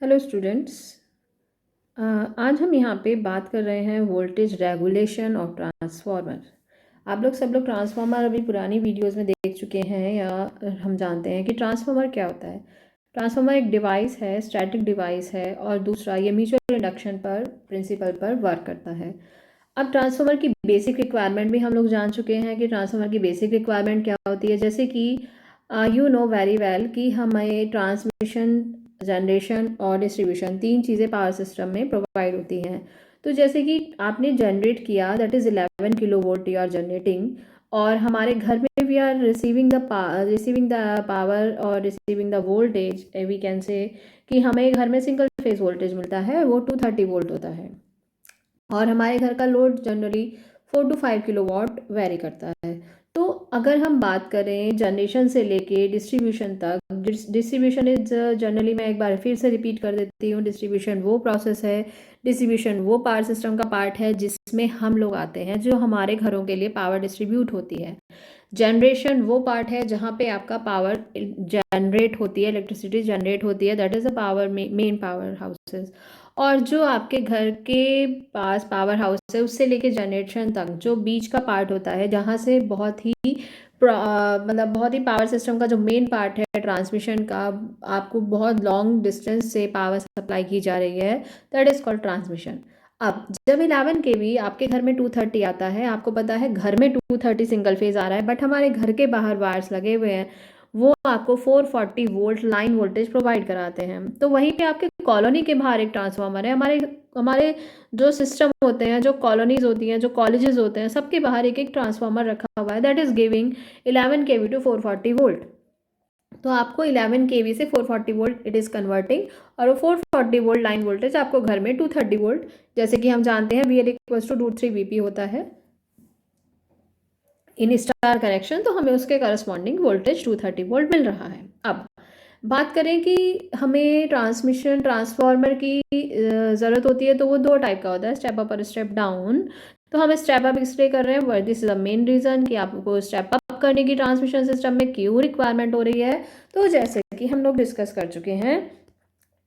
Hello students. आज हम यहाँ पे बात कर रहे हैं वोल्टेज रेगुलेशन और ट्रांसफार्मर। आप लोग सब लोग ट्रांसफार्मर अभी पुरानी वीडियोस में देख चुके हैं या हम जानते हैं कि ट्रांसफार्मर क्या होता है। ट्रांसफार्मर एक डिवाइस है, स्टैटिक डिवाइस है, और दूसरा ये म्यूचुअल इंडक्शन पर प्रिंसिपल पर वर्क करता है। अब ट्रांसफार्मर की बेसिक रिक्वायरमेंट भी हम लोग जान चुके हैं कि ट्रांसफार्मर की बेसिक रिक्वायरमेंट क्या होती है। जैसे कि यू नो वेरी वेल कि हमें ट्रांसमिशन, जनरेशन और डिस्ट्रीब्यूशन तीन चीज़ें पावर सिस्टम में प्रोवाइड होती हैं। तो जैसे कि आपने जनरेट किया, that is 11 kilo volt you are generating, और हमारे घर में we are receiving the power और receiving the voltage, we can say कि हमें घर में सिंगल फेज वोल्टेज मिलता है, वो 230 वोल्ट होता है। और हमारे घर का load generally 4 to 5 kilowatt very करता है। तो अगर हम बात करें जनरेशन से लेके डिस्ट्रीब्यूशन तक, डिस्ट्रीब्यूशन इज जनरली, मैं एक बार फिर से रिपीट कर देती हूँ, डिस्ट्रीब्यूशन वो प्रोसेस है, डिस्ट्रीब्यूशन वो पावर सिस्टम का पार्ट है जिसमें हम लोग आते हैं, जो हमारे घरों के लिए पावर डिस्ट्रीब्यूट होती है। जनरेशन वो पार्ट है जहाँ पे आपका पावर जनरेट होती है, इलेक्ट्रिसिटी जनरेट होती है, that is a power, main power houses. और जो आपके घर के पास पावर हाउस है, उससे लेके जनरेशन तक जो बीच का पार्ट होता है, जहाँ से बहुत ही मतलब बहुत ही पावर सिस्टम का जो मेन पार्ट है ट्रांसमिशन का, आपको बहुत लॉन्ग डिस्टेंस से पावर सप्लाई की जा रही है, दैट इज़ कॉल्ड ट्रांसमिशन। अब जब 11 kV आपके घर में 230 आता है, आपको पता है घर में 230 सिंगल फेज आ रहा है, बट हमारे घर के बाहर वायर्स लगे हुए हैं, वो आपको 440 वोल्ट लाइन वोल्टेज प्रोवाइड कराते हैं। तो वहीं पे आपके कॉलोनी के बाहर एक ट्रांसफार्मर है। हमारे हमारे जो सिस्टम होते हैं, जो कॉलोनीज होती हैं, जो कॉलेजेस होते हैं, सबके बाहर एक एक ट्रांसफार्मर रखा हुआ है, that is giving 11 kV to 440 volt. तो आपको 11 kV से 440 वोल्ट इट इज़ कन्वर्टिंग, और वो 440 वोल्ट लाइन वोल्टेज आपको घर में 230 वोल्ट, जैसे कि हम जानते हैं VL इक्वल्स टू √3 VP होता है इन स्टार कनेक्शन, तो हमें उसके करस्पॉन्डिंग वोल्टेज 230 वोल्ट मिल रहा है। अब बात करें कि हमें ट्रांसमिशन ट्रांसफार्मर की ज़रूरत होती है, तो वो दो टाइप का होता है, स्टेप अप और स्टेप डाउन। तो हम स्टेप अप इसलिए कर रहे हैं, this is the main reason कि आपको स्टेप अप करने की ट्रांसमिशन सिस्टम में क्यों रिक्वायरमेंट हो रही है। तो जैसे कि हम लोग डिस्कस कर चुके हैं,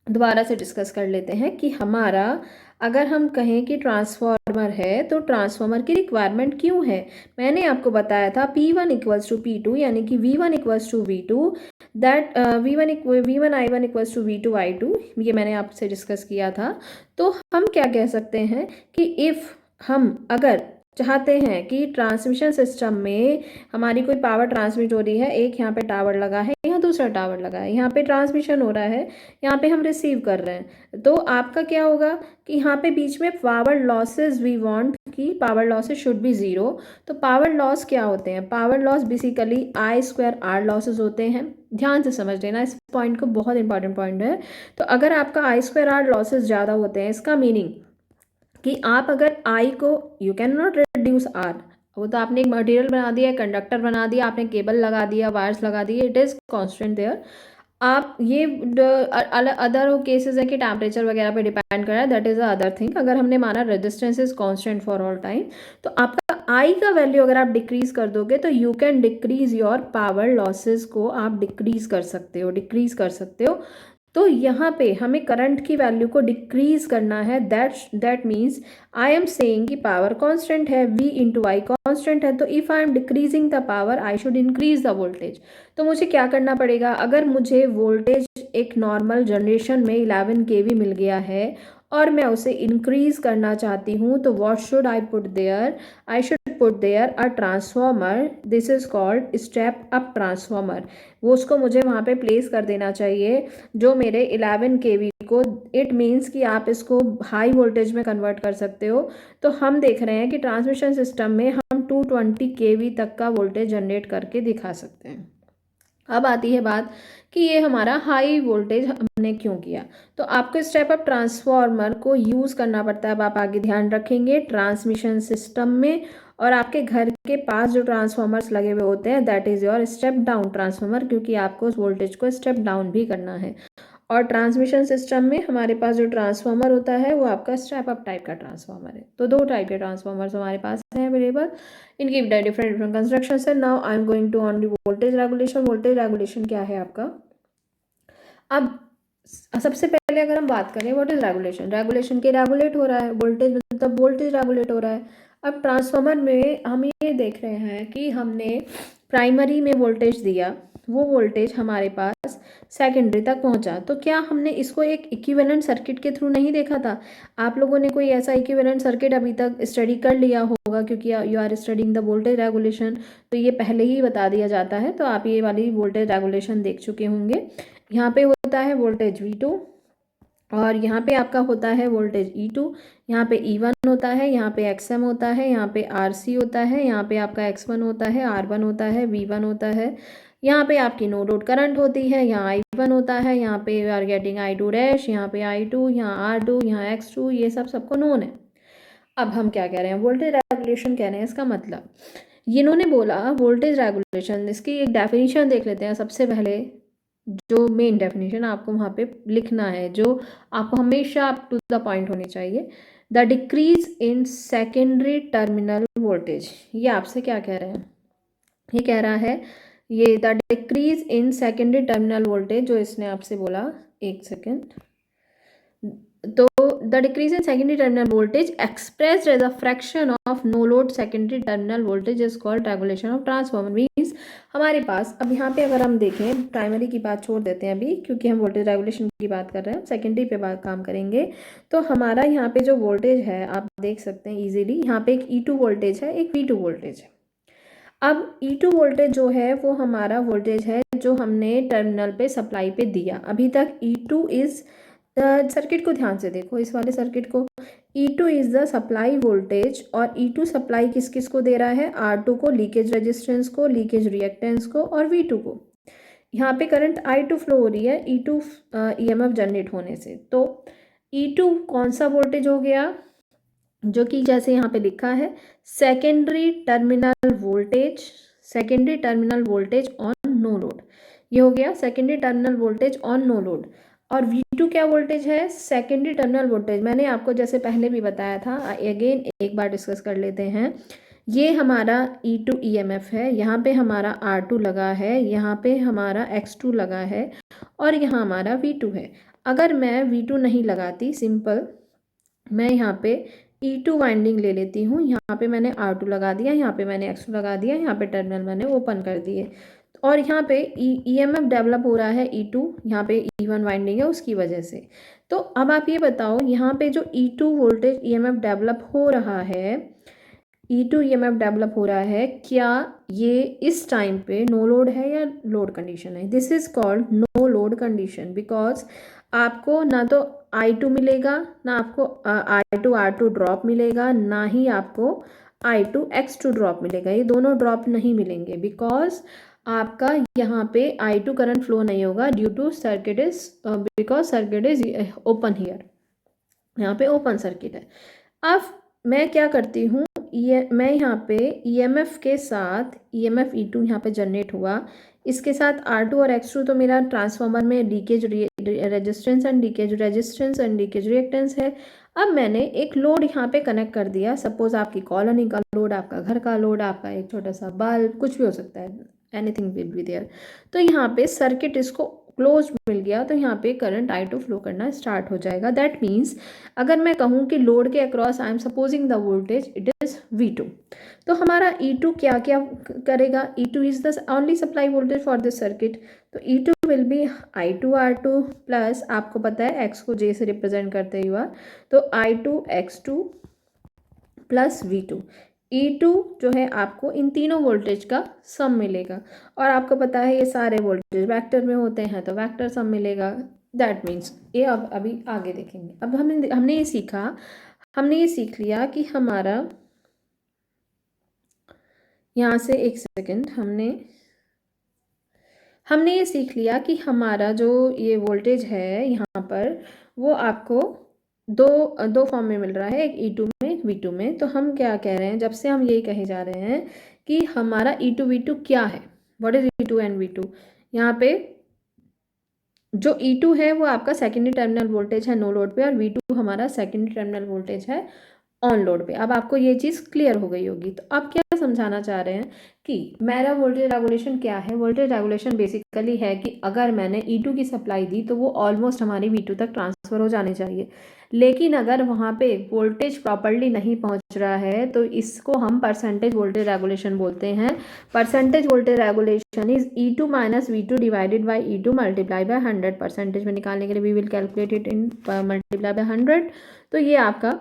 दोबारा से डिस्कस कर लेते हैं कि हमारा, अगर हम कहें कि ट्रांसफार्मर है, तो ट्रांसफार्मर की रिक्वायरमेंट क्यों है। मैंने आपको बताया था P1 इक्वल्स टू P2, यानी कि V1 equals to V2, that V1 I1 equals to V2 I2, ये मैंने आपसे डिस्कस किया था। तो हम क्या कह सकते हैं कि इफ़ हम अगर चाहते हैं कि ट्रांसमिशन सिस्टम में हमारी कोई पावर ट्रांसमिट हो रही है, एक यहाँ पे टावर लगा है, यहाँ दूसरा टावर लगा है, यहाँ पे ट्रांसमिशन हो रहा है, यहाँ पे हम रिसीव कर रहे हैं, तो आपका क्या होगा कि यहाँ पे बीच में पावर लॉसेस, वी वांट कि power losses should be zero. तो पावर लॉस क्या होते हैं? Power loss basically I²R losses होते हैं। ध्यान से समझ लेना इस पॉइंट को, बहुत इंपॉर्टेंट पॉइंट है। तो अगर आपका I²R लॉसेस ज़्यादा होते हैं, इसका मीनिंग कि आप अगर I को, you can not reduce R, वो तो आपने एक मटेरियल बना दिया, कंडक्टर बना दिया, आपने केबल लगा दिया, वायर्स लगा दिए, इट इज़ कॉन्स्टेंट देयर। आप ये अदर केसेस है कि टेम्परेचर वगैरह पे डिपेंड कर रहा है, that is a other thing. अगर हमने माना resistance is constant for all time, तो आपका आई का वैल्यू अगर आप डिक्रीज कर दोगे, तो you can decrease your power losses को, आप डिक्रीज कर सकते हो, डिक्रीज कर सकते हो। तो यहाँ पे हमें करंट की वैल्यू को डिक्रीज करना है, that means I am saying कि पावर कांस्टेंट है, V इंटू आई कांस्टेंट है, तो if I M decreasing the power I should increase the voltage. तो मुझे क्या करना पड़ेगा? अगर मुझे वोल्टेज एक नॉर्मल जनरेशन में 11 kV मिल गया है और मैं उसे इंक्रीज करना चाहती हूँ, तो what should I put there? I should put there a transformer, this is called step up transformer. वो उसको मुझे वहाँ पे प्लेस कर देना चाहिए, जो मेरे 11 kV को, इट मीन्स कि आप इसको हाई वोल्टेज में कन्वर्ट कर सकते हो। तो हम देख रहे हैं कि ट्रांसमिशन सिस्टम में हम 220 kV तक का वोल्टेज जनरेट करके दिखा सकते हैं। अब आती है बात कि ये हमारा हाई वोल्टेज हमने क्यों किया। तो आपको स्टेप अप ट्रांसफॉर्मर को यूज़ करना पड़ता है, अब आप आगे ध्यान रखेंगे ट्रांसमिशन सिस्टम में, और आपके घर के पास जो ट्रांसफॉर्मर्स लगे हुए होते हैं, that is your step down transformer, क्योंकि आपको उस वोल्टेज को स्टेप डाउन भी करना है। और ट्रांसमिशन सिस्टम में हमारे पास जो ट्रांसफार्मर होता है, वो आपका स्टेप अप टाइप का ट्रांसफार्मर है। तो दो टाइप के ट्रांसफार्मर्स हमारे पास हैं अवेलेबल, इनकी डिफरेंट डिफरेंट कंस्ट्रक्शन है। Now I am going to on the voltage regulation. Voltage regulation क्या है आपका? अब सबसे पहले अगर हम बात करें व्हाट इज रेगुलेशन, रेगुलेशन के रेगुलेट हो रहा है, वोल्टेज मतलब वोल्टेज रेगुलेट हो रहा है। अब ट्रांसफार्मर में हम ये देख रहे हैं कि हमने प्राइमरी में वोल्टेज दिया, वो वोल्टेज हमारे पास सेकेंडरी तक पहुंचा, तो क्या हमने इसको एक इक्विवेलेंट सर्किट के थ्रू नहीं देखा था? आप लोगों ने कोई ऐसा इक्विवेलेंट सर्किट अभी तक स्टडी कर लिया होगा, क्योंकि you are studying the voltage regulation, तो ये पहले ही बता दिया जाता है, तो आप ये वाली वोल्टेज रेगुलेशन देख चुके होंगे। यहाँ पे होता है वोल्टेज V2 और यहाँ पे आपका होता है वोल्टेज E2, यहाँ पे E1 होता है, यहाँ पे XM होता है, यहाँ पे RC होता है, यहाँ पे आपका X1 होता है, R1 होता है, V1 होता है, यहाँ पे आपकी नो लोड करंट होती है, यहाँ I1 होता है, यहाँ पे we are getting I2 dash, यहाँ पे I2, यहाँ R2, यहाँ X2, ये सब सबको नोन है। अब हम क्या कह रहे हैं, वोल्टेज रेगुलेशन कह रहे हैं। इसका मतलब इन्होंने बोला वोल्टेज रेगुलेशन, इसकी एक डेफिनेशन देख लेते हैं सबसे पहले। जो मेन डेफिनेशन आपको वहाँ पे लिखना है, जो आपको हमेशा अप टू द पॉइंट होनी चाहिए, the decrease in secondary terminal voltage. ये आपसे क्या कह रहे हैं, ये कह रहा है ये the decrease in secondary terminal voltage, जो इसने आपसे बोला, एक सेकेंड, तो the decrease in secondary terminal voltage expressed as a fraction of no load secondary terminal voltage is called regulation of transformer. Means हमारे पास अब यहाँ पे अगर हम देखें, प्राइमरी की बात छोड़ देते हैं अभी, क्योंकि हम वोल्टेज रेगुलेशन की बात कर रहे हैं, सेकेंडरी पे बात काम करेंगे। तो हमारा यहाँ पे जो वोल्टेज है आप देख सकते हैं इजीली, यहाँ पे एक E2 वोल्टेज है, एक V2 वोल्टेज है। अब E2 वोल्टेज जो है वो हमारा वोल्टेज है जो हमने टर्मिनल पे सप्लाई पे दिया। अभी तक E2 इज सर्किट को ध्यान से देखो, इस वाले सर्किट को, E2 is the supply voltage, और E2 सप्लाई किस किस को दे रहा है, R2 को, लीकेज रेजिस्टेंस को, लीकेज रिएक्टेंस को, और V2 को। यहाँ पे करंट I2 फ्लो हो रही है E2 EMF जनरेट होने से। तो E2 कौन सा वोल्टेज हो गया, जो कि जैसे यहाँ पे लिखा है secondary terminal voltage, secondary terminal voltage on no load, ये हो गया secondary terminal voltage on no load. और V2 क्या वोल्टेज है, सेकेंडरी टर्मिनल वोल्टेज, मैंने आपको जैसे पहले भी बताया था, अगेन एक बार डिस्कस कर लेते हैं। ये हमारा E2 EMF है, यहाँ पे हमारा R2 लगा है, यहाँ पे हमारा X2 लगा है, और यहाँ हमारा V2 है। अगर मैं V2 नहीं लगाती, सिंपल मैं यहाँ पे E2 वाइंडिंग ले लेती हूँ, यहाँ पे मैंने R2 लगा दिया, यहाँ पे मैंने X2 लगा दिया, यहाँ पे टर्मिनल मैंने ओपन कर दिए, और यहाँ पे EMF डेवलप हो रहा है E2, यहाँ पे E1 वाइंडिंग है उसकी वजह से। तो अब आप ये बताओ, यहाँ पे जो E2 वोल्टेज EMF डेवलप हो रहा है, E2 EMF डेवलप हो रहा है, क्या ये इस टाइम पे नो लोड है या लोड कंडीशन है? This is called no load condition, because आपको ना तो I2 मिलेगा, ना आपको I2 R2 ड्रॉप मिलेगा, ना ही आपको I2 X2 ड्रॉप मिलेगा। ये दोनों ड्रॉप नहीं मिलेंगे, बिकॉज आपका यहाँ पे I2 करंट फ्लो नहीं होगा, due to circuit is, because circuit is open here, यहाँ पे ओपन सर्किट है। अब मैं क्या करती हूँ, ये मैं यहाँ पे EMF के साथ, EMF E2 यहाँ पे जनरेट हुआ, इसके साथ R2 और X2 तो मेरा ट्रांसफार्मर में leakage resistance and leakage resistance and leakage reactance है। अब मैंने एक लोड यहाँ पे कनेक्ट कर दिया, सपोज आपकी कॉलोनी का लोड, आपका घर का लोड, आपका एक छोटा सा बल्ब, कुछ भी हो सकता है, एनीथिंग विल बी देयर। तो यहाँ पे सर्किट इसको क्लोज मिल गया, तो यहाँ पे करंट I2 फ्लो करना स्टार्ट हो जाएगा। दैट मीन्स अगर मैं कहूँ कि लोड के across I am supposing the voltage it is V2, तो हमारा E2 क्या क्या करेगा, E2 is the only supply voltage for this circuit, तो E2 will B I2 R2 plus, आपको पता है X को J से रिप्रेजेंट करते हुआ, तो I2 X2 plus V2। E2 जो है आपको इन तीनों वोल्टेज का सम मिलेगा, और आपको पता है ये सारे वोल्टेज वेक्टर में होते हैं, तो वेक्टर सम मिलेगा। दैट मीन्स ये अब अभी आगे देखेंगे। अब हमने ये सीखा, हमने ये सीख लिया कि हमारा यहाँ से, एक सेकेंड, हमने ये सीख लिया कि हमारा जो ये वोल्टेज है यहाँ पर, वो आपको दो फॉर्म में मिल रहा है, एक E2 में, एक V2 में। तो हम क्या कह रहे हैं, जब से हम यही कहे जा रहे हैं कि हमारा E2 V2 क्या है, what is E2 and V2। यहाँ पे जो E2 है वो आपका सेकेंडरी टर्मिनल वोल्टेज है नो लोड पे, और V2 हमारा सेकेंडरी टर्मिनल वोल्टेज है ऑन लोड पे। अब आपको ये चीज़ क्लियर हो गई होगी। तो अब क्या समझाना चाह रहे हैं कि मेरा वोल्टेज रेगुलेशन क्या है। वोल्टेज रेगुलेशन बेसिकली है कि अगर मैंने E2 की सप्लाई दी तो वो ऑलमोस्ट हमारी V2 तक ट्रांसफ़र हो जानी चाहिए, लेकिन अगर वहाँ पे वोल्टेज प्रॉपरली नहीं पहुँच रहा है तो इसको हम परसेंटेज वोल्टेज रेगुलेशन बोलते हैं। Percentage voltage regulation is E2 minus V2 divided by E2 multiply by 100। Percentage में निकालने के लिए we will calculate it in multiply by 100। तो ये आपका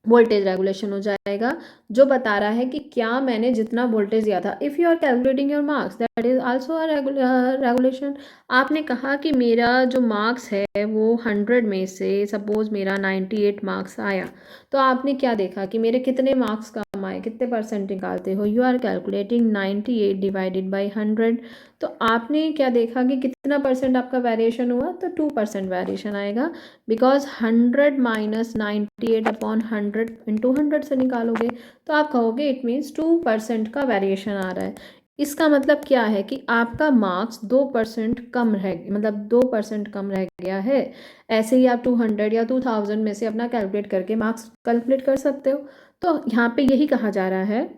वोल्टेज रेगुलेशन हो जाएगा, जो बता रहा है कि क्या मैंने जितना वोल्टेज दिया था। If you are calculating your marks that is also a regulation. आपने कहा कि मेरा जो मार्क्स है वो 100 में से सपोज मेरा 98 मार्क्स आया, तो आपने क्या देखा कि मेरे कितने मार्क्स कम आए, कितने परसेंट निकालते हो। You are calculating 98 divided by 100। तो आपने क्या देखा कि कितना परसेंट आपका वेरिएशन हुआ, तो 2% वेरिएशन आएगा, बिकॉज 100 माइनस 98 अपॉन 100 इंटू 100 से निकालोगे तो आप कहोगे इट मीन्स 2% का वेरिएशन आ रहा है। इसका मतलब क्या है कि आपका मार्क्स 2% कम रह, मतलब 2% कम रह गया है। ऐसे ही आप 200 या 2000 में से अपना कैलकुलेट करके मार्क्स कैलकुलेट कर सकते हो। तो यहाँ पे यही कहा जा रहा है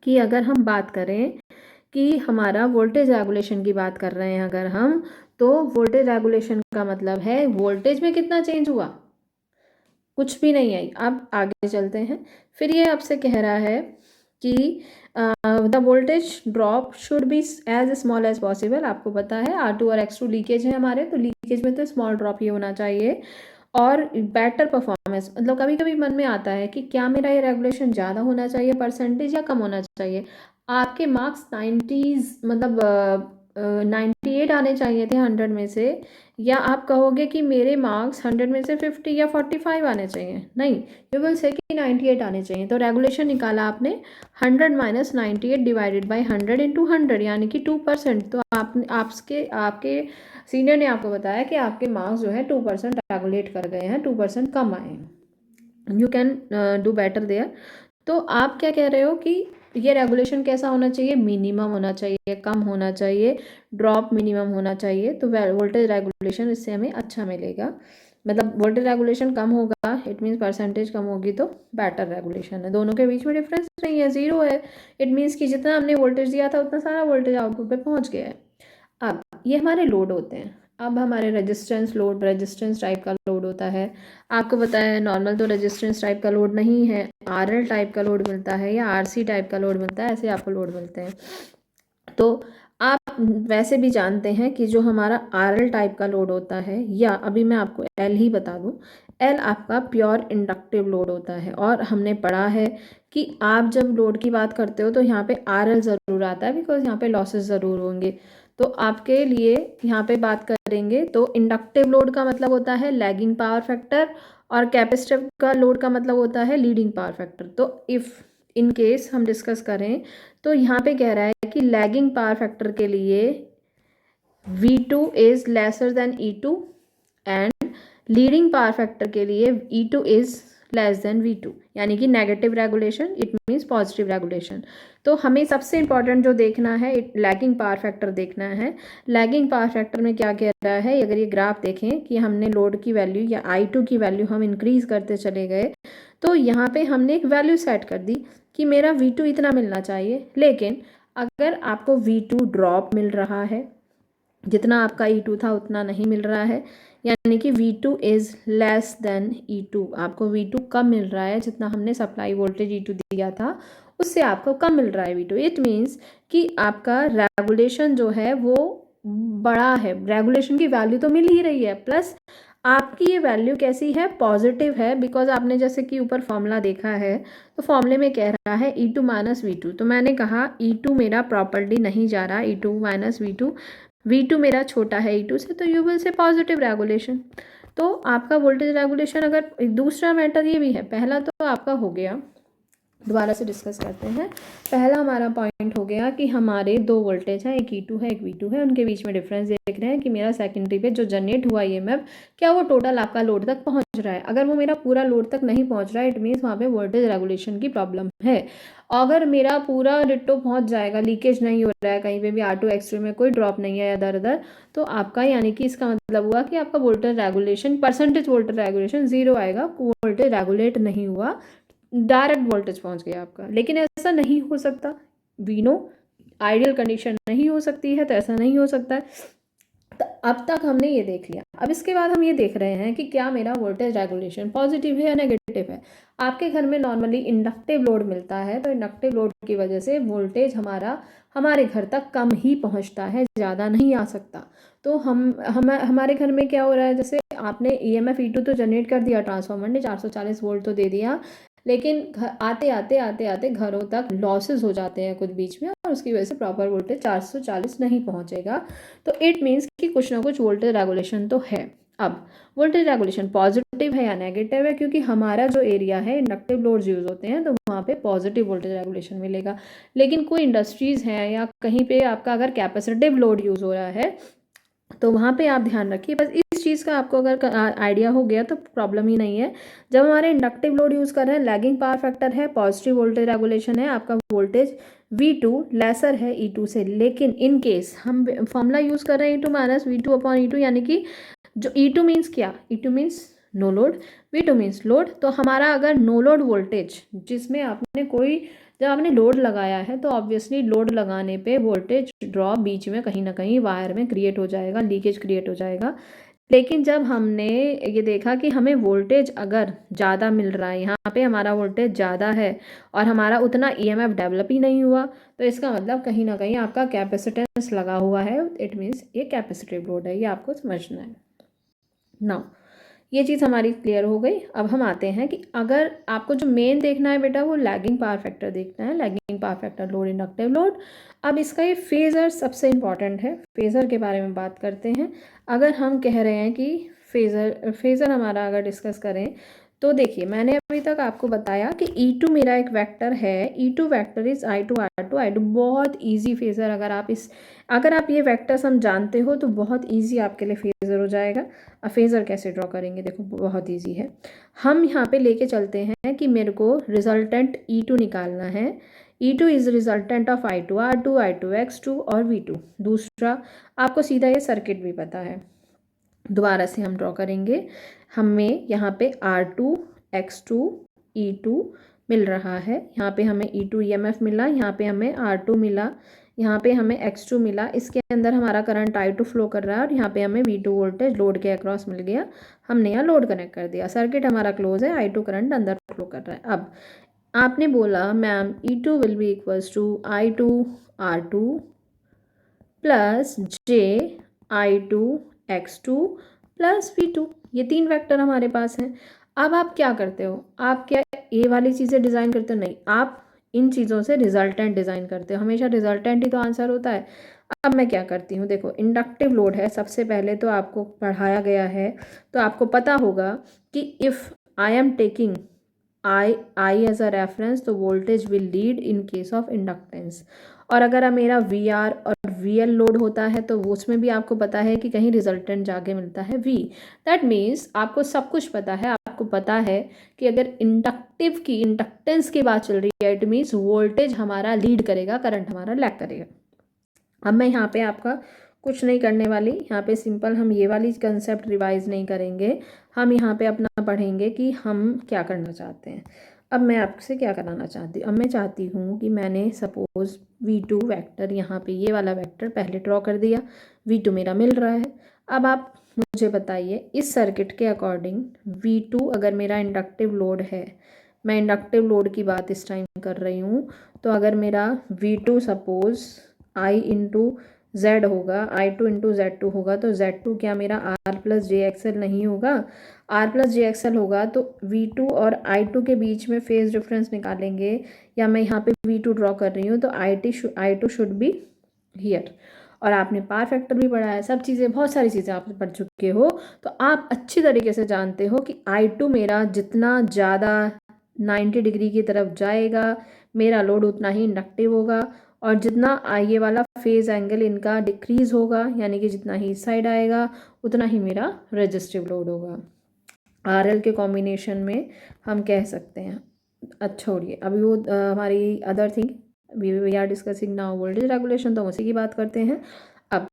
कि अगर हम बात करें कि हमारा वोल्टेज रेगुलेशन की बात कर रहे हैं अगर हम, तो वोल्टेज रेगुलेशन का मतलब है वोल्टेज में कितना चेंज हुआ, कुछ भी नहीं आई। अब आगे चलते हैं। फिर ये आपसे कह रहा है कि the voltage drop should be as small as possible. आपको पता है R2 और X2 लीकेज है हमारे, तो लीकेज में तो स्मॉल ड्रॉप ही होना चाहिए। और बेटर परफॉर्मेंस, मतलब कभी कभी मन में आता है कि क्या मेरा ये रेगुलेशन ज़्यादा होना चाहिए परसेंटेज या कम होना चाहिए। आपके मार्क्स 90s मतलब 98 आने चाहिए थे 100 में से, या आप कहोगे कि मेरे मार्क्स 100 में से 50 या 45 आने चाहिए। नहीं, यू विल से कि 98 आने चाहिए। तो रेगुलेशन निकाला आपने 100 माइनस 98 डिवाइडेड बाई 100 इंटू 100 यानी कि 2%। तो आपने आपके सीनियर ने आपको बताया कि आपके मार्क्स जो है 2% रेगुलेट कर गए हैं, 2% कम आए हैं। You can do better there. तो आप क्या कह रहे हो कि ये रेगुलेशन कैसा होना चाहिए, मिनिमम होना चाहिए, कम होना चाहिए, ड्रॉप मिनिमम होना चाहिए। तो वोल्टेज रेगुलेशन इससे हमें अच्छा मिलेगा। मतलब वोल्टेज रेगुलेशन कम होगा इट मीन्स परसेंटेज कम होगी, तो बेटर रेगुलेशन है। दोनों के बीच में डिफरेंस नहीं है, ज़ीरो है। इट मीन्स कि जितना हमने वोल्टेज दिया था उतना सारा वोल्टेज आउटपुट पे पहुंच गया है। अब ये हमारे लोड होते हैं। अब हमारे रेजिस्टेंस लोड, रेजिस्टेंस टाइप का लोड होता है। आपको पता है नॉर्मल तो रेजिस्टेंस टाइप का लोड नहीं है, RL टाइप का लोड मिलता है या RC टाइप का लोड मिलता है, ऐसे आपको लोड मिलते हैं। तो आप वैसे भी जानते हैं कि जो हमारा RL टाइप का लोड होता है, या अभी मैं आपको L ही बता दूं, L आपका प्योर इंडक्टिव लोड होता है। और हमने पढ़ा है कि आप जब लोड की बात करते हो तो यहाँ पे RL ज़रूर आता है, बिकॉज यहाँ पे लॉसेस ज़रूर होंगे। तो आपके लिए यहाँ पे बात करेंगे तो इंडक्टिव लोड का मतलब होता है लैगिंग पावर फैक्टर, और कैपेसिटिव का लोड का मतलब होता है लीडिंग पावर फैक्टर। तो इफ़ इन केस हम डिस्कस करें तो यहाँ पे कह रहा है कि लैगिंग पावर फैक्टर के लिए V2 is lesser than E2 and leading power factor के लिए E2 is less than V2, यानी कि negative regulation it means positive regulation. तो हमें सबसे इंपॉर्टेंट जो देखना है लैगिंग पावर फैक्टर देखना है। लैगिंग पावर फैक्टर में क्या कह रहा है, अगर ये ग्राफ देखें कि हमने लोड की वैल्यू या I2 की वैल्यू हम इंक्रीज करते चले गए, तो यहाँ पे हमने एक वैल्यू सेट कर दी कि मेरा V2 इतना मिलना चाहिए। लेकिन अगर आपको V2 ड्रॉप मिल रहा है, जितना आपका E2 था उतना नहीं मिल रहा है, यानी कि V2 is less than E2, आपको V2 कम मिल रहा है, जितना हमने सप्लाई वोल्टेज E2 दिया था उससे आपको कम मिल रहा है V2। इट मीन्स कि आपका रेगुलेशन जो है वो बड़ा है, रेगुलेशन की वैल्यू तो मिल ही रही है, प्लस आपकी ये वैल्यू कैसी है, पॉजिटिव है। बिकॉज आपने जैसे कि ऊपर फॉर्मूला देखा है, तो फॉर्मूले में कह रहा है E2 माइनस V2। तो मैंने कहा E2 मेरा प्रॉपर्ली नहीं जा रहा, E2 माइनस V2, V2 मेरा छोटा है E2 से, तो you will say positive regulation. तो आपका वोल्टेज रेगुलेशन, अगर दूसरा मैटर ये भी है, पहला तो आपका हो गया दोबारा से डिस्कस करते हैं। पहला हमारा पॉइंट हो गया कि हमारे दो वोल्टेज हैं, एक E2 है एक V2 है, उनके बीच में डिफरेंस देख रहे हैं कि मेरा सेकेंडरी पे जो जनरेट हुआ EMF क्या वो टोटल आपका लोड तक पहुंच रहा है। अगर वो मेरा पूरा लोड तक नहीं पहुंच रहा है, इट मीन्स वहाँ पे वोल्टेज रेगुलेशन की प्रॉब्लम है। अगर मेरा पूरा डिट्टो पहुंच जाएगा, लीकेज नहीं हो रहा है, कहीं पे भी R2 X2 में कोई ड्रॉप नहीं है इधर उधर, तो आपका यानी कि इसका मतलब हुआ कि आपका voltage regulation, percentage voltage regulation 0 आएगा, वोल्टेज रेगुलेट नहीं हुआ, डायरेक्ट वोल्टेज पहुंच गया आपका। लेकिन ऐसा नहीं हो सकता, वी नो आइडियल कंडीशन नहीं हो सकती है, तो ऐसा नहीं हो सकता है। तो अब तक हमने ये देख लिया। अब इसके बाद हम ये देख रहे हैं कि क्या मेरा वोल्टेज रेगुलेशन पॉजिटिव है या नेगेटिव है। आपके घर में नॉर्मली इंडक्टिव लोड मिलता है, तो इंडक्टिव लोड की वजह से वोल्टेज हमारे घर तक कम ही पहुंचता है, ज़्यादा नहीं आ सकता। तो हमारे घर में क्या हो रहा है, जैसे आपने EMF E2 तो जनरेट कर दिया, ट्रांसफार्मर ने 440 वोल्ट तो दे दिया, लेकिन आते आते घरों तक लॉसेस हो जाते हैं कुछ बीच में, और उसकी वजह से प्रॉपर वोल्टेज 440 नहीं पहुंचेगा। तो इट मीन्स कि कुछ ना कुछ वोल्टेज रेगुलेशन तो है। अब वोल्टेज रेगुलेशन पॉजिटिव है या नेगेटिव है, क्योंकि हमारा जो एरिया है इंडक्टिव लोड्स यूज़ होते हैं, तो वहाँ पे पॉजिटिव वोल्टेज रेगुलेशन मिलेगा। लेकिन कोई इंडस्ट्रीज़ हैं या कहीं पे आपका अगर कैपेसिटिव लोड यूज़ हो रहा है, तो वहाँ पे आप ध्यान रखिए। बस इस चीज़ का आपको अगर आइडिया हो गया तो प्रॉब्लम ही नहीं है। जब हमारे इंडक्टिव लोड यूज़ कर रहे हैं, लैगिंग पावर फैक्टर है, पॉजिटिव वोल्टेज रेगुलेशन है, आपका वोल्टेज V2 लेसर है E2 से। लेकिन इन केस हम फॉर्मूला यूज़ कर रहे हैं E2 माइनस V2/E2, यानी कि जो E2 मीन्स क्या, E2 means no load, V2 means load. तो हमारा अगर नो लोड वोल्टेज, जिसमें आपने कोई, जब आपने लोड लगाया है तो ऑब्वियसली लोड लगाने पे वोल्टेज ड्रॉप बीच में कहीं ना कहीं वायर में क्रिएट हो जाएगा, लीकेज क्रिएट हो जाएगा। लेकिन जब हमने ये देखा कि हमें वोल्टेज अगर ज़्यादा मिल रहा है, यहाँ पे हमारा वोल्टेज ज़्यादा है और हमारा उतना EMF डेवलप ही नहीं हुआ, तो इसका मतलब कहीं ना कहीं आपका कैपेसिटेंस लगा हुआ है। इट मीन्स ये कैपेसिटिव लोड है, ये आपको समझना है ना। ये चीज़ हमारी क्लियर हो गई। अब हम आते हैं कि अगर आपको जो मेन देखना है बेटा, वो लैगिंग पावर फैक्टर देखना है, lagging power factor load, inductive load. अब इसका ये फेज़र सबसे इम्पॉर्टेंट है, फेज़र के बारे में बात करते हैं। अगर हम कह रहे हैं कि फेज़र हमारा अगर डिस्कस करें, तो देखिए मैंने अभी तक आपको बताया कि E2 मेरा एक वेक्टर है, E2 vector is I2 R2 I2। बहुत इजी फेज़र, अगर आप ये वेक्टर सम जानते हो तो बहुत इजी आपके लिए फेज़र हो जाएगा। अब फेज़र कैसे ड्रॉ करेंगे, देखो बहुत इजी है। हम यहाँ पे लेके चलते हैं कि मेरे को रिजल्टेंट E2 निकालना है। E2 is resultant of I2 R2 I2 X2 और V2। दूसरा, आपको सीधा ये सर्किट भी पता है, दोबारा से हम ड्रॉ करेंगे। हमें यहाँ पे R2 X2 E2 मिल रहा है, यहाँ पे हमें E2 EMF मिला, यहाँ पे हमें R2 मिला, यहाँ पे हमें X2 मिला। इसके अंदर हमारा करंट I2 फ्लो कर रहा है और यहाँ पे हमें V2 वोल्टेज लोड के अक्रॉस मिल गया, हमने यहाँ लोड कनेक्ट कर दिया, सर्किट हमारा क्लोज है, I2 करंट अंदर फ्लो कर रहा है। अब आपने बोला ma'am E2 will be equals to I2 R2 plus I2 X2 plus V2। ये तीन वेक्टर हमारे पास हैं। अब आप क्या करते हो, आप क्या ये वाली चीज़ें डिज़ाइन करते हो, नहीं, आप इन चीज़ों से रिजल्टेंट डिज़ाइन करते हो। हमेशा रिजल्टेंट ही तो आंसर होता है। अब मैं क्या करती हूँ, देखो इंडक्टिव लोड है, सबसे पहले तो आपको पढ़ाया गया है, तो आपको पता होगा कि if I am taking I as a reference, तो voltage will lead in case of inductance. और अगर मेरा VR और VL लोड होता है, तो वो उसमें भी आपको पता है कि कहीं रिजल्टेंट जाके मिलता है V। दैट मीन्स आपको सब कुछ पता है। आपको पता है कि अगर इंडक्टेंस की बात चल रही है, इट मीन्स वोल्टेज हमारा लीड करेगा, करंट हमारा लैग करेगा। अब मैं यहाँ पे आपका कुछ नहीं करने वाली, यहाँ पे सिंपल हम ये वाली कंसेप्ट रिवाइज नहीं करेंगे, हम यहाँ पे अपना पढ़ेंगे कि हम क्या करना चाहते हैं। अब मैं आपसे क्या कराना चाहती हूँ, अब मैं चाहती हूँ कि मैंने सपोज V2 वेक्टर, यहाँ पे ये वाला वेक्टर पहले ड्रॉ कर दिया, V2 मेरा मिल रहा है। अब आप मुझे बताइए इस सर्किट के अकॉर्डिंग V2 अगर मेरा इंडक्टिव लोड है, मैं इंडक्टिव लोड की बात इस टाइम कर रही हूँ, तो अगर मेरा V2 suppose I into Z होगा, I2 इंटू Z2 होगा, तो Z2 क्या मेरा R प्लस JXL नहीं होगा, R प्लस JXL होगा। तो V2 और I2 के बीच में फेज डिफरेंस निकालेंगे, या मैं यहाँ पे V2 ड्रॉ कर रही हूँ, तो I2 शुड बी हियर। और आपने पावर फैक्टर भी पढ़ा है, सब चीज़ें, बहुत सारी चीज़ें आप पढ़ चुके हो, तो आप अच्छी तरीके से जानते हो कि I2 मेरा जितना ज़्यादा 90 डिग्री की तरफ जाएगा, मेरा लोड उतना ही इंडक्टिव होगा, और जितना ये वाला फेज़ एंगल इनका डिक्रीज़ होगा, यानी कि जितना ही इस साइड आएगा उतना ही मेरा रेजिस्टिव लोड होगा। RL के कॉम्बिनेशन में हम कह सकते हैं। अच्छा छोड़िए, अभी वो हमारी other thing we are discussing now voltage regulation, तो हम उसी की बात करते हैं। अब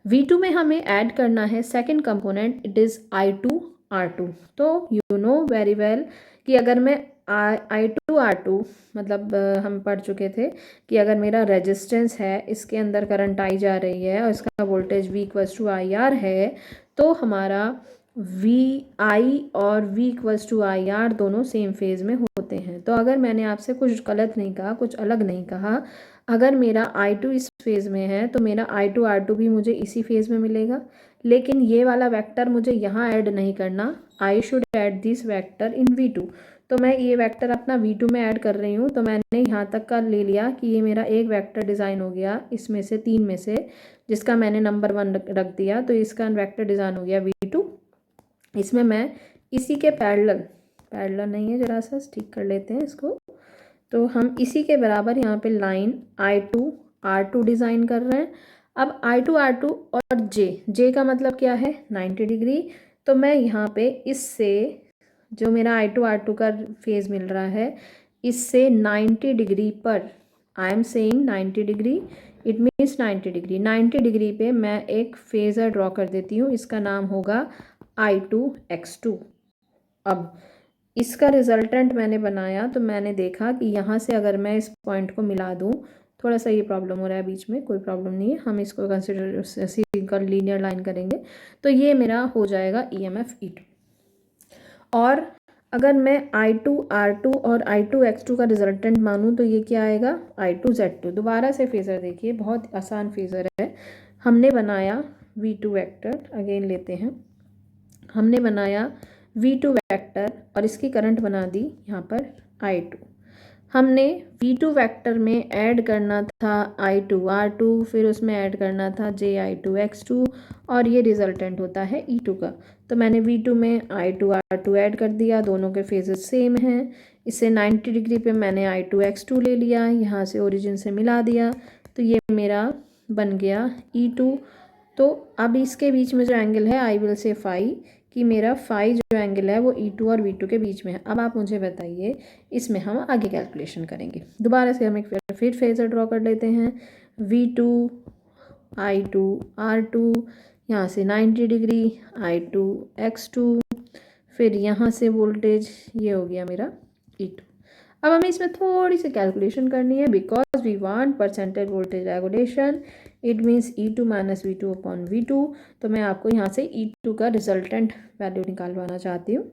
V2 में हमें ऐड करना है second component, it is I2 R2। तो यू नो वेरी वेल कि अगर मैं I2 R2 मतलब हम पढ़ चुके थे कि अगर मेरा रेजिस्टेंस है, इसके अंदर करंट आई जा रही है और इसका voltage V equals to IR है, तो हमारा VI और V इक्वल्स टू IR दोनों सेम फेज़ में होते हैं। तो अगर मैंने आपसे कुछ गलत नहीं कहा, कुछ अलग नहीं कहा, अगर मेरा I2 इस फेज़ में है तो मेरा I2 R2 भी मुझे इसी फेज़ में मिलेगा, लेकिन ये वाला वेक्टर मुझे यहाँ ऐड नहीं करना। I should add this vector in V2। तो मैं ये वेक्टर अपना V2 में ऐड कर रही हूँ। तो मैंने यहाँ तक का ले लिया कि ये मेरा एक वेक्टर डिज़ाइन हो गया इसमें से, तीन में से, जिसका मैंने नंबर 1 रख दिया। तो इसका वेक्टर डिज़ाइन हो गया V2। इसमें मैं इसी के पैरेलल नहीं है, जरा सा ठीक कर लेते हैं इसको। तो हम इसी के बराबर यहाँ पे लाइन I2 R2 डिज़ाइन कर रहे हैं। अब I2 R2 और J का मतलब क्या है, 90 डिग्री। तो मैं यहाँ पे इससे जो मेरा I2 R2 का फेज़ मिल रहा है, इससे 90 डिग्री पर, I am saying 90 degree, it means 90 degree, 90 degree पे मैं एक फेज़र ड्रॉ कर देती हूँ। इसका नाम होगा I2X2। अब इसका रिजल्टेंट मैंने बनाया, तो मैंने देखा कि यहाँ से अगर मैं इस पॉइंट को मिला दूँ, थोड़ा सा ये प्रॉब्लम हो रहा है बीच में, कोई प्रॉब्लम नहीं है, हम इसको कंसिडर सिंगल लीनियर लाइन करेंगे। तो ये मेरा हो जाएगा EMF E2। और अगर मैं I2 R2 और I2 X2 का रिजल्टेंट मानूँ तो ये क्या आएगा, I2 Z2। दोबारा से फेज़र देखिए, बहुत आसान फेज़र है। हमने बनाया V2 वेक्टर, अगेन लेते हैं, हमने बनाया V2 वेक्टर और इसकी करंट बना दी यहाँ पर I2। हमने V2 वेक्टर में ऐड करना था I2 R2, फिर उसमें ऐड करना था JI2 X2, और ये रिजल्टेंट होता है E2 का। तो मैंने V2 में I2 R2 ऐड कर दिया, दोनों के फेजेस सेम हैं। इससे 90 डिग्री पे मैंने I2 X2 ले लिया, यहाँ से ओरिजिन से मिला दिया, तो ये मेरा बन गया E2। तो अब इसके बीच में जो एंगल है, आई विल से फाई, कि मेरा फाई जो एंगल है वो E2 और V2 के बीच में है। अब आप मुझे बताइए, इसमें हम आगे कैलकुलेशन करेंगे। दोबारा से हम एक फिर फेज़र ड्रॉ कर लेते हैं, V2 I2 R2, यहाँ से 90 डिग्री I2 X2, फिर यहाँ से वोल्टेज ये हो गया मेरा E2। अब हमें इसमें थोड़ी सी कैलकुलेशन करनी है, because we want percentage voltage regulation, it means E2 minus V2 upon V2। तो मैं आपको यहाँ से E2 का रिजल्टेंट वैल्यू निकालवाना चाहती हूँ।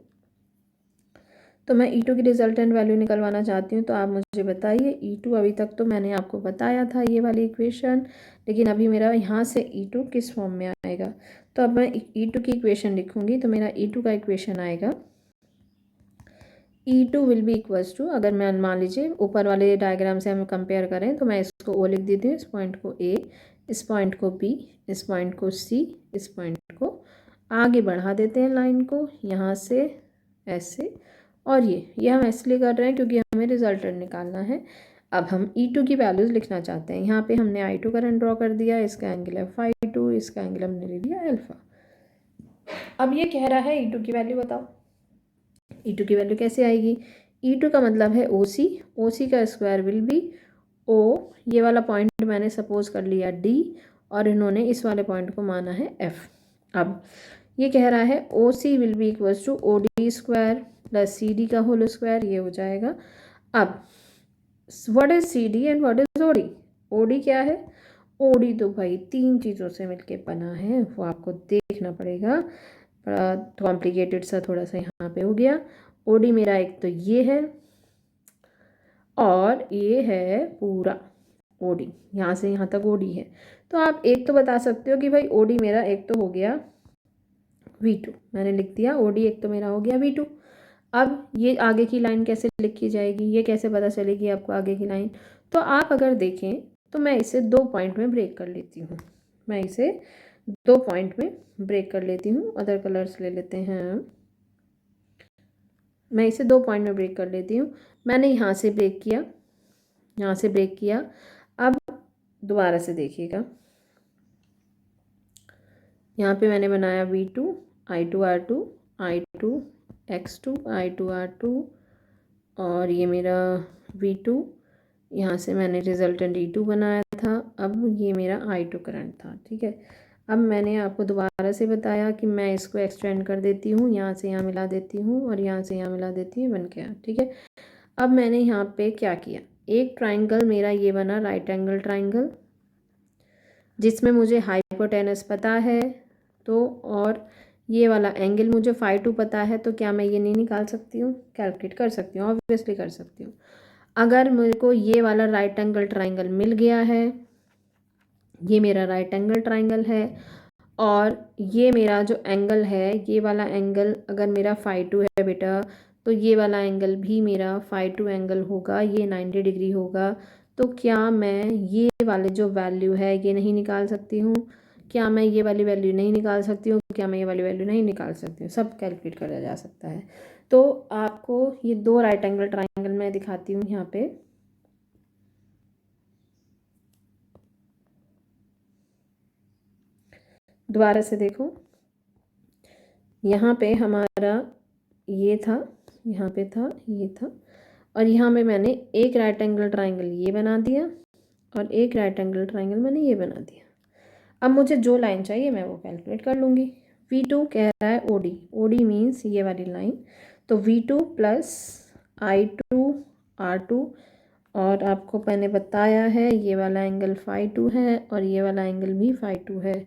तो मैं E2 की रिजल्टेंट वैल्यू निकलवाना चाहती हूँ। तो आप मुझे बताइए, E2 अभी तक तो मैंने आपको बताया था ये वाली इक्वेशन, लेकिन अभी मेरा यहाँ से E2 किस फॉर्म में आएगा। तो अब मैं E2 की इक्वेशन लिखूँगी, तो मेरा E2 का इक्वेशन आएगा E2 will be equals to, अगर मैं मान लीजिए ऊपर वाले डायग्राम से हम कंपेयर करें, तो मैं इसको O लिख देती हूँ, इस पॉइंट को A, इस पॉइंट को B, इस पॉइंट को C, इस पॉइंट को आगे बढ़ा देते हैं लाइन को यहाँ से ऐसे, और ये हम इसलिए कर रहे हैं क्योंकि हमें रिजल्टेंट निकालना है। अब हम E2 की वैल्यूज़ लिखना चाहते हैं। यहाँ पे हमने I2 करंट ड्रॉ कर दिया, इसका एंगल है φ2, इसका एंगल हमने ले लिया अल्फा। अब ये कह रहा है E2 की वैल्यू बताओ। E2 की वैल्यू कैसे आएगी, E2 का मतलब है OC का स्क्वायर विल बी O, ये वाला पॉइंट मैंने सपोज कर लिया D, और इन्होंने इस वाले पॉइंट को माना है F। अब ये कह रहा है OC will be equals to OD square plus CD का होल स्क्वायर, ये हो जाएगा। अब what is CD and what is OD। OD क्या है, OD तो भाई तीन चीज़ों से मिलके बना है, वो आपको देखना पड़ेगा, बड़ा कॉम्प्लिकेटेड सा थोड़ा सा यहाँ पे हो गया। OD मेरा एक तो ये है, और ये है पूरा OD, यहाँ से यहाँ तक OD है। तो आप एक तो बता सकते हो कि भाई OD मेरा एक तो हो गया V2, मैंने लिख दिया OD एक तो मेरा हो गया V2। अब ये आगे की लाइन कैसे लिखी जाएगी, ये कैसे पता चलेगी आपको आगे की लाइन। तो आप अगर देखें तो मैं इसे 2 पॉइंट में ब्रेक कर लेती हूँ, मैं इसे 2 पॉइंट में ब्रेक कर लेती हूँ। अदर कलर्स ले लेते हैं, मैं इसे 2 पॉइंट में ब्रेक कर लेती हूँ। मैंने यहाँ से ब्रेक किया, यहाँ से ब्रेक किया। अब दोबारा से देखिएगा, यहाँ पे मैंने बनाया V2 I2 R2 I2 X2 I2 R2 और ये मेरा V2, यहाँ से मैंने रिजल्टेंट E2 बनाया था। अब ये मेरा I2 करंट था, ठीक है। अब मैंने आपको दोबारा से बताया कि मैं इसको एक्सटेंड कर देती हूँ, यहाँ से यहाँ मिला देती हूँ और यहाँ से यहाँ मिला देती हूँ, बन गया, ठीक है। अब मैंने यहाँ पे क्या किया, एक ट्राइंगल मेरा ये बना, राइट एंगल ट्राइंगल, जिसमें मुझे हाइपोटेनस पता है, तो और ये वाला एंगल मुझे ϕ2 पता है, तो क्या मैं ये नहीं निकाल सकती हूँ? कैलकुलेट कर सकती हूँ, ऑब्वियसली कर सकती हूँ। अगर मेरे को ये वाला राइट एंगल ट्राइंगल मिल गया है, ये मेरा राइट एंगल ट्राइंगल है, और ये मेरा जो एंगल है, ये वाला एंगल अगर मेरा ϕ2 है बेटा, तो ये वाला एंगल भी मेरा ϕ2 एंगल होगा, ये 90 डिग्री होगा। तो क्या मैं ये वाले जो वैल्यू है ये नहीं निकाल सकती हूँ? क्या मैं ये वाली वैल्यू नहीं निकाल सकती हूँ? क्या मैं ये वाली वैल्यू नहीं निकाल सकती हूँ? सब कैलकुलेट करा जा सकता है। तो आपको ये 2 राइट एंगल ट्राइंगल मैं दिखाती हूँ यहाँ पे। दोबारा से देखो, यहाँ पे हमारा ये था, यहाँ पे था, ये था, और यहाँ पे मैंने एक राइट एंगल ट्राइंगल ये बना दिया और एक राइट एंगल ट्राइंगल मैंने ये बना दिया। अब मुझे जो लाइन चाहिए मैं वो कैलकुलेट कर लूँगी। V2 कह रहा है OD, OD मीन्स ये वाली लाइन, तो V2 प्लस I2 R2, और आपको मैंने बताया है ये वाला एंगल ϕ2 है और ये वाला एंगल भी ϕ2 है।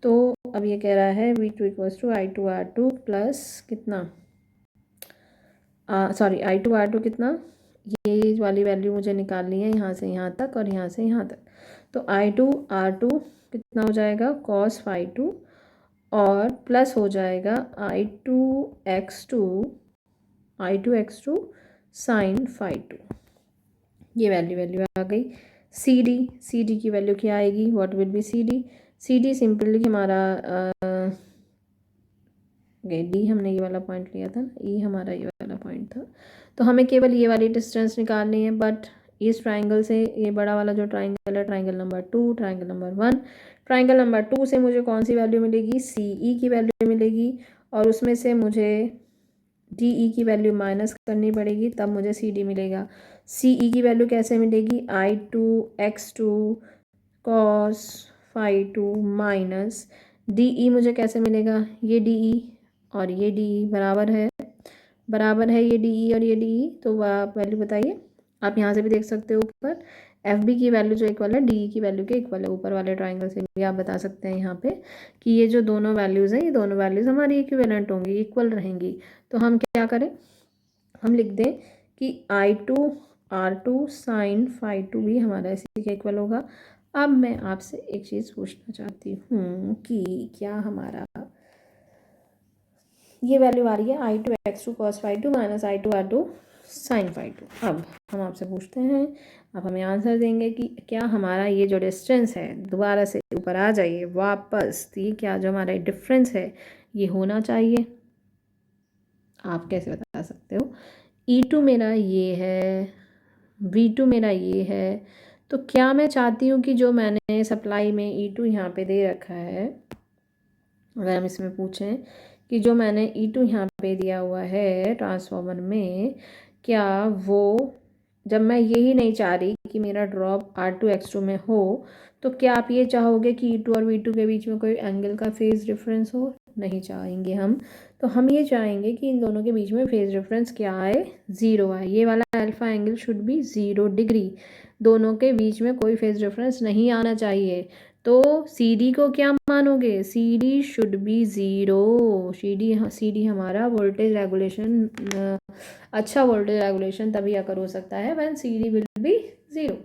तो अब ये कह रहा है V2 equals to I2 R2 plus कितना, सॉरी I2 R2 कितना, ये वाली वैल्यू मुझे निकालनी है यहाँ से यहाँ तक और यहाँ से यहाँ तक। तो I2 R2 कितना हो जाएगा, cos ϕ2, और प्लस हो जाएगा I2 X2 sin ϕ2। ये वैल्यू आ गई। सी डी की वैल्यू क्या आएगी, what will be C D simply हमारा डी, हमने ये वाला पॉइंट लिया था ना, ई हमारा ये वाला पॉइंट था, तो हमें केवल ये वाली डिस्टेंस निकालनी है। बट इस ट्राइंगल से ये बड़ा वाला जो ट्राइंगल है, triangle number 2, triangle number 1, triangle number 2 से मुझे कौन सी वैल्यू मिलेगी, सी ई की वैल्यू मिलेगी, और उसमें से मुझे डी ई की वैल्यू माइनस करनी पड़ेगी, तब मुझे सी डी मिलेगा। सी ई की वैल्यू कैसे मिलेगी, I2 X2 cos ϕ2 minus D E मुझे कैसे मिलेगा, ये डी ई और ये डी ई बराबर है ये डी ई और ये डी ई। तो आप वैल्यू बताइए, आप यहाँ से भी देख सकते हो ऊपर, एफ बी की वैल्यू जो इक्वल है डी ई की वैल्यू के इक्वल है। ऊपर वाले ट्राइंगल से भी आप बता सकते हैं यहाँ पे कि ये जो दोनों वैल्यूज़ हैं, ये दोनों वैल्यूज़ हमारी इक्विवेलेंट होंगी, इक्वल रहेंगी। तो हम क्या करें, हम लिख दें कि I2 R2 sin ϕ2 भी हमारा इसी के इक्वल होगा। अब मैं आपसे एक चीज़ पूछना चाहती हूँ कि क्या हमारा ये वैल्यू आ रही है I2 X2 cos ϕ2 minus I2 R2 sin ϕ2। अब हम आपसे पूछते हैं, आप हमें आंसर देंगे कि क्या हमारा ये जो डिस्टेंस है, दोबारा से ऊपर आ जाइए वापस, तो ये क्या जो हमारा डिफरेंस है ये होना चाहिए। आप कैसे बता सकते हो, E2 मेरा ये है, V2 मेरा ये है, तो क्या मैं चाहती हूँ कि जो मैंने सप्लाई में E2 यहाँ पे दे रखा है, अगर हम इसमें पूछें कि जो मैंने E2 यहाँ पे दिया हुआ है ट्रांसफार्मर में, क्या वो, जब मैं यही नहीं चाह रही कि मेरा ड्रॉप R2 X2 में हो, तो क्या आप ये चाहोगे कि E2 और V2 के बीच में कोई एंगल का फेज डिफरेंस हो? नहीं चाहेंगे हम। तो हम ये चाहेंगे कि इन दोनों के बीच में फेज डिफरेंस क्या आए, 0 आए। ये वाला alpha angle should be 0 degree, दोनों के बीच में कोई फेज डिफरेंस नहीं आना चाहिए। तो सी डी को क्या मानोगे, C D should be 0। C D हमारा वोल्टेज रेगुलेशन, अच्छा वोल्टेज रेगुलेशन तभी अगर हो सकता है when C D will be 0।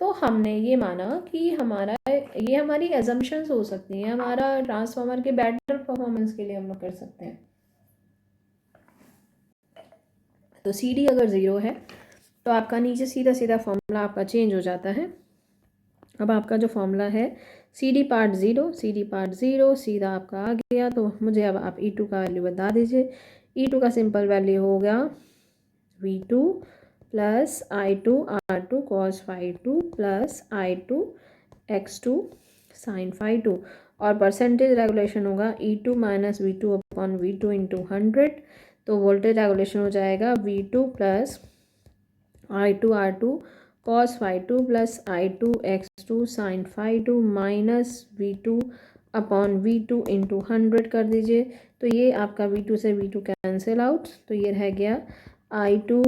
तो हमने ये माना कि हमारा, ये हमारी एजम्पशंस हो सकती हैं, हमारा ट्रांसफार्मर के बेटर परफॉर्मेंस के लिए हम लोग कर सकते हैं। तो सी डी अगर 0 है तो आपका नीचे सीधा सीधा फॉर्मूला आपका चेंज हो जाता है। अब आपका जो फॉर्मूला है C D part 0, C D part 0 सीधा आपका आ गया। तो मुझे अब आप E2 का वैल्यू बता दीजिए। E2 का सिंपल वैल्यू हो गया V2 plus I2 R2 cos phi2 plus I2 X2 sin phi2 और परसेंटेज रेगुलेशन होगा E2 minus V2 upon V2 into 100। तो वोल्टेज रेगुलेशन हो जाएगा V2 plus I2 R2 cos phi2 plus I2 X2 sin phi2 minus V2 upon V2 into 100 कर दीजिए। तो ये आपका V2 से V2 कैंसिल आउट, तो ये रह गया I2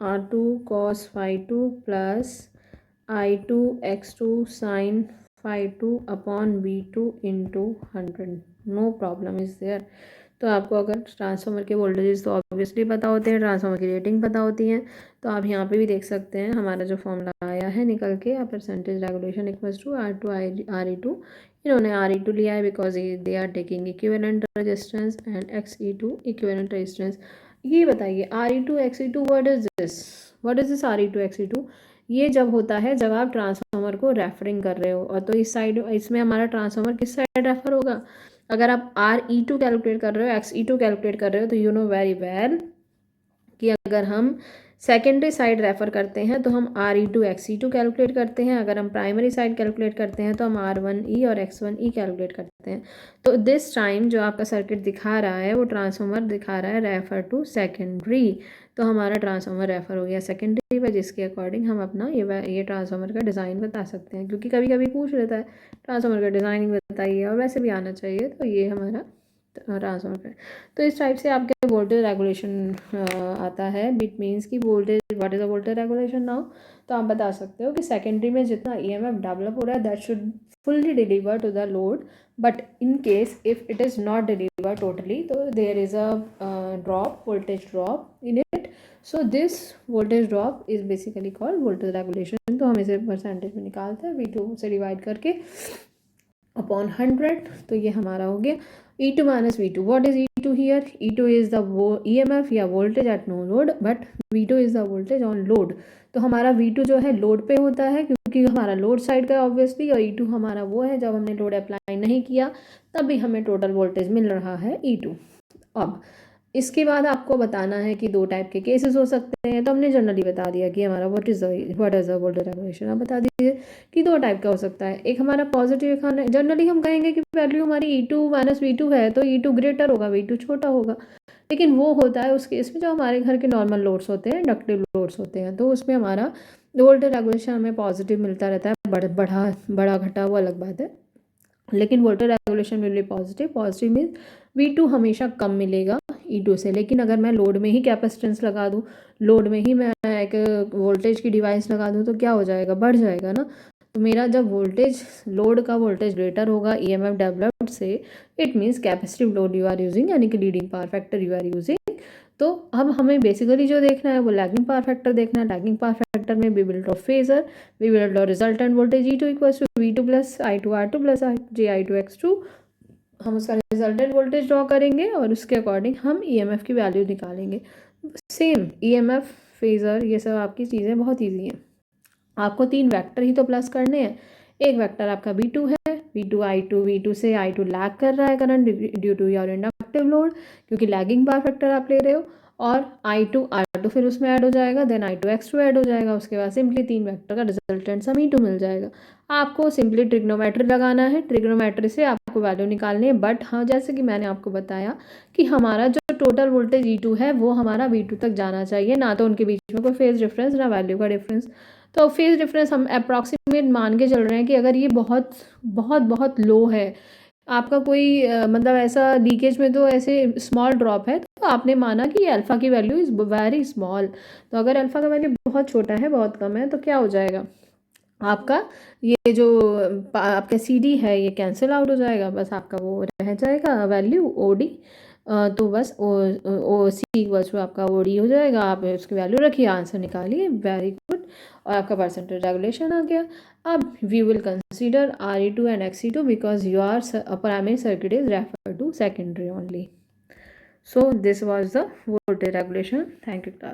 R2 cos phi2 plus I2 X2 sin phi2 upon V2 into 100। No problem is there. तो आपको अगर ट्रांसफार्मर के वोल्टेजेस तो ऑब्वियसली पता होते हैं, ट्रांसफार्मर की रेटिंग पता होती हैं, तो आप यहाँ पे भी देख सकते हैं हमारा जो फॉर्मूला आया है निकल के, percentage regulation equals to R2 इन्होंने RE2 लिया है because they are taking equivalent resistance and XE2 equivalent resistance. ये बताइए RE2 XE2 what is this RE2 XE2? ये जब होता है जब आप ट्रांसफार्मर को रेफरिंग कर रहे हो, और तो इस साइड इसमें हमारा ट्रांसफार्मर किस साइड रेफर होगा? अगर आप RE2 कैलकुलेट कर रहे हो, XE2 कैलकुलेट कर रहे हो, तो यू नो वेरी वेल कि अगर हम सेकेंडरी साइड रेफर करते हैं तो हम RE2 XE2 कैलकुलेट करते हैं, अगर हम प्राइमरी साइड कैलकुलेट करते हैं तो हम R1E और X1E कैलकुलेट करते हैं। तो दिस टाइम जो आपका सर्किट दिखा रहा है वो ट्रांसफार्मर दिखा रहा है रेफर टू सेकेंडरी, तो हमारा ट्रांसफार्मर रेफर हो गया सेकेंडरी पर, जिसके अकॉर्डिंग हम अपना ये ट्रांसफार्मर का डिज़ाइन बता सकते हैं, क्योंकि कभी कभी पूछ लेता है ट्रांसफार्मर का डिज़ाइनिंग बताइए, और वैसे भी आना चाहिए, तो ये हमारा ट्रांसफार्मर है। तो इस टाइप से आपके वोल्टेज रेगुलेशन आता है। इट मीन्स कि voltage, what is a voltage regulation now? तो आप बता सकते हो कि सेकेंडरी में जितना EMF डेवलप हो रहा है that should fully deliver to the load, but in case if it is not deliver totally, तो there is a drop, voltage drop in it. So this voltage drop is basically called voltage regulation. तो हम इसे percentage में निकालते हैं V2 से divide करके upon 100। तो ये हमारा हो गया E2 minus V2। What is E2 here? E2 is the EMF या voltage at no load, but V2 is the voltage on load. तो हमारा V2 जो है लोड पे होता है, क्योंकि हमारा लोड साइड का ऑब्वियसली, और E2 हमारा वो है जब हमने लोड अप्लाई नहीं किया तब भी हमें टोटल वोल्टेज मिल रहा है E2। अब इसके बाद आपको बताना है कि दो टाइप के केसेस हो सकते हैं। तो हमने जनरली बता दिया कि हमारा what is the voltage regulation. आप बता दीजिए कि दो टाइप का हो सकता है, एक हमारा पॉजिटिव खाना, जनरली हम कहेंगे कि वैल्यू हमारी E2 माइनस V2 है तो E2 ग्रेटर होगा, V2 छोटा होगा, लेकिन वो होता है उस केस में जो हमारे घर के नॉर्मल लोड्स होते हैं, इंडक्टिव लोड्स होते हैं, तो उसमें हमारा वोल्टेज रेगुलेशन हमें पॉजिटिव मिलता रहता है, बड़ा घटा वो अलग बात है, लेकिन voltage regulation will be positive means V2 हमेशा कम मिलेगा E2 से। लेकिन अगर मैं लोड में ही कैपेसिटेंस लगा दूँ, लोड में ही मैं एक वोल्टेज की डिवाइस लगा दूँ, तो क्या हो जाएगा, बढ़ जाएगा ना। तो मेरा जब वोल्टेज, लोड का वोल्टेज ग्रेटर होगा EMF डेवलप्ड से, it means capacitive load you are using, यानी कि leading power factor you are using. तो अब हमें बेसिकली जो देखना है वो लैगिंग पावर फैक्टर देखना है। लैगिंग पावर फैक्टर में we will draw phasor, we will draw resultant voltage E2 equals to V2 plus I2 R2 plus JI2 X2। हम उसका रिजल्टेंट वोल्टेज ड्रॉ करेंगे और उसके अकॉर्डिंग हम EMF की वैल्यू निकालेंगे। सेम EMF, फेजर, ये सब आपकी चीज़ें बहुत ईजी हैं। आपको 3 वेक्टर ही तो प्लस करने हैं। एक वेक्टर आपका V2 है, V2 से I2 लैग कर रहा है current due to your inductive load, क्योंकि लैगिंग पावर फैक्टर आप ले रहे हो, और I2 R2 फिर उसमें ऐड हो जाएगा, देन I2 X2 ऐड हो जाएगा, उसके बाद सिंपली 3 वेक्टर का रिजल्टेंट सम E2 मिल जाएगा। आपको सिंपली ट्रिग्नोमेट्री लगाना है, ट्रिग्नोमेट्री से आपको वैल्यू निकालनी है। बट हाँ, जैसे कि मैंने आपको बताया कि हमारा जो टोटल वोल्टेज E2 है वो हमारा V2 तक जाना चाहिए, ना तो उनके बीच में कोई फेज डिफरेंस, ना वैल्यू का डिफरेंस। तो फेज डिफरेंस हम अप्रॉक्सीमेट मान के चल रहे हैं कि अगर ये बहुत बहुत बहुत लो है, आपका कोई मतलब ऐसा लीकेज में तो ऐसे स्मॉल ड्रॉप है, तो आपने माना कि अल्फ़ा की वैल्यू इज़ वेरी स्मॉल। तो अगर अल्फ़ा का वैल्यू बहुत छोटा है, बहुत कम है, तो क्या हो जाएगा, आपका ये जो आपका CD है ये कैंसिल आउट हो जाएगा, बस आपका वो रह जाएगा वैल्यू OD। तो बस ओ C इक्वल्स टू आपका OD हो जाएगा। आप उसकी वैल्यू रखिए, आंसर निकालिए, वेरी गुड, और आपका परसेंटेज रेगुलेशन आ गया। अब we will consider RE2 and XE2 because your primary circuit is refer to secondary only. So this was the voltage regulation. Thank you class.